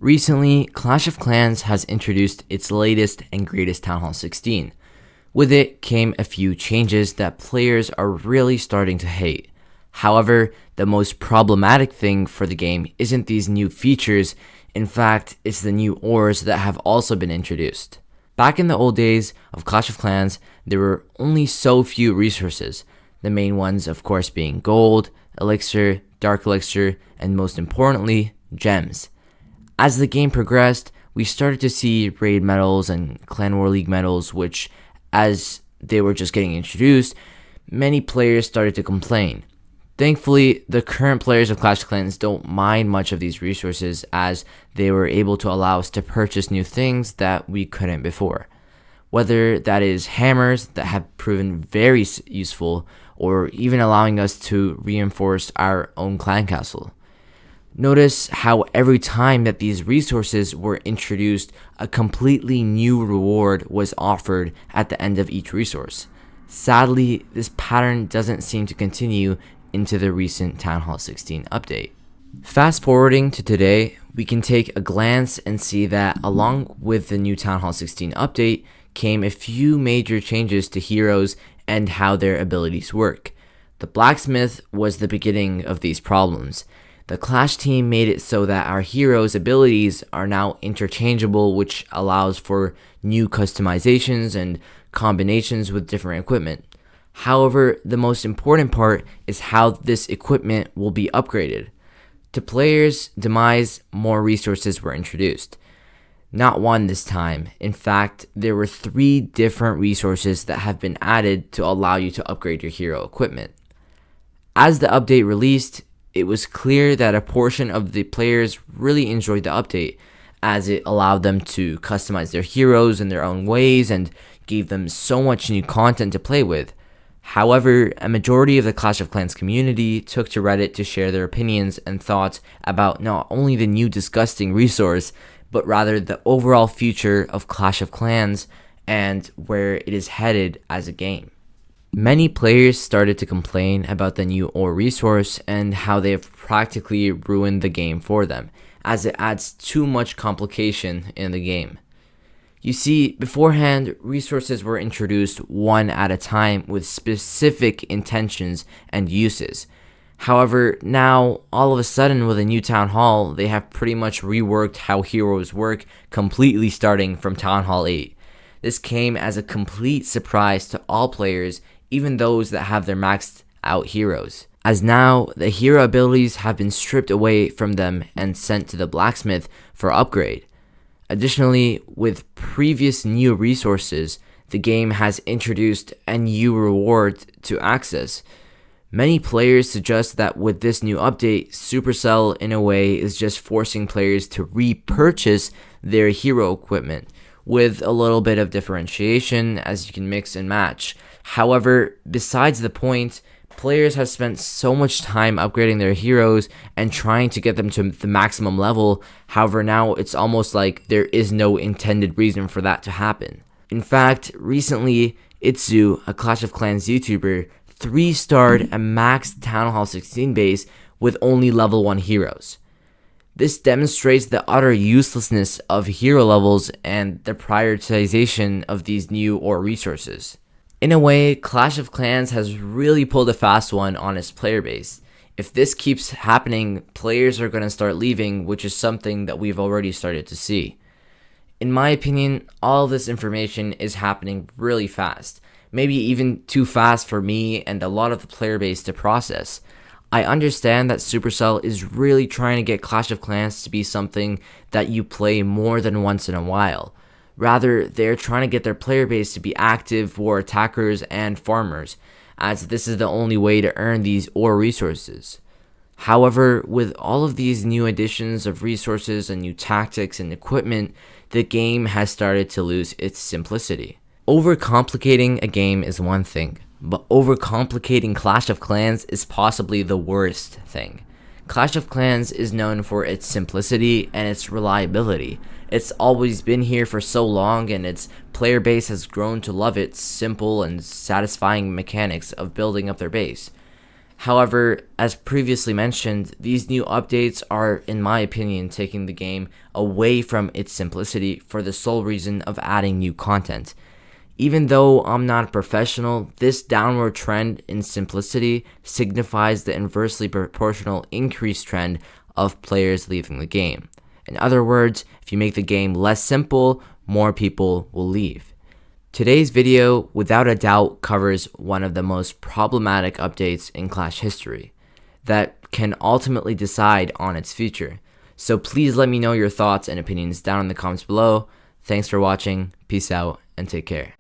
Recently, Clash of Clans has introduced its latest and greatest Town Hall 16. With it came a few changes that players are really starting to hate. However, the most problematic thing for the game isn't these new features, in fact, it's the new ores that have also been introduced. Back in the old days of Clash of Clans, there were only so few resources, the main ones of course being gold, elixir, dark elixir, and most importantly, gems. As the game progressed, we started to see raid medals and clan war league medals, which, as they were just getting introduced, many players started to complain. Thankfully, the current players of Clash of Clans don't mind much of these resources, as they were able to allow us to purchase new things that we couldn't before. Whether that is hammers that have proven very useful, or even allowing us to reinforce our own clan castle. Notice how every time that these resources were introduced, a completely new reward was offered at the end of each resource. Sadly, this pattern doesn't seem to continue into the recent Town Hall 16 update. Fast forwarding to today, we can take a glance and see that along with the new Town Hall 16 update came a few major changes to heroes and how their abilities work. The blacksmith was the beginning of these problems. The Clash team made it so that our heroes' abilities are now interchangeable, which allows for new customizations and combinations with different equipment. However, the most important part is how this equipment will be upgraded. To players' demise, more resources were introduced. Not one this time. In fact, there were 3 different resources that have been added to allow you to upgrade your hero equipment. As the update released, it was clear that a portion of the players really enjoyed the update, as it allowed them to customize their heroes in their own ways and gave them so much new content to play with. However, a majority of the Clash of Clans community took to Reddit to share their opinions and thoughts about not only the new disgusting resource, but rather the overall future of Clash of Clans and where it is headed as a game. Many players started to complain about the new ore resource and how they have practically ruined the game for them, as it adds too much complication in the game. You see, beforehand, resources were introduced one at a time with specific intentions and uses. However, now, all of a sudden with a new Town Hall, they have pretty much reworked how heroes work, completely starting from Town Hall 8. This came as a complete surprise to all players, even those that have their maxed out heroes, as now the hero abilities have been stripped away from them and sent to the blacksmith for upgrade. Additionally, with previous new resources, the game has introduced a new reward to access. Many players suggest that with this new update, Supercell in a way is just forcing players to repurchase their hero equipment, with a little bit of differentiation as you can mix and match. However, besides the point, players have spent so much time upgrading their heroes and trying to get them to the maximum level. However, now it's almost like there is no intended reason for that to happen. In fact, recently, Itzu, a Clash of Clans YouTuber, 3-starred a maxed Town Hall 16 base with only level 1 heroes. This demonstrates the utter uselessness of hero levels and the prioritization of these new ore resources. In a way, Clash of Clans has really pulled a fast one on its player base. If this keeps happening, players are going to start leaving, which is something that we've already started to see. In my opinion, all this information is happening really fast, maybe even too fast for me and a lot of the player base to process. I understand that Supercell is really trying to get Clash of Clans to be something that you play more than once in a while. Rather, they're trying to get their player base to be active war attackers and farmers, as this is the only way to earn these ore resources. However, with all of these new additions of resources and new tactics and equipment, the game has started to lose its simplicity. Overcomplicating a game is one thing, but overcomplicating Clash of Clans is possibly the worst thing. Clash of Clans is known for its simplicity and its reliability. It's always been here for so long, and its player base has grown to love its simple and satisfying mechanics of building up their base. However, as previously mentioned, these new updates are, in my opinion, taking the game away from its simplicity for the sole reason of adding new content. Even though I'm not a professional, this downward trend in simplicity signifies the inversely proportional increased trend of players leaving the game. In other words, if you make the game less simple, more people will leave. Today's video, without a doubt, covers one of the most problematic updates in Clash history that can ultimately decide on its future. So please let me know your thoughts and opinions down in the comments below. Thanks for watching, peace out, and take care.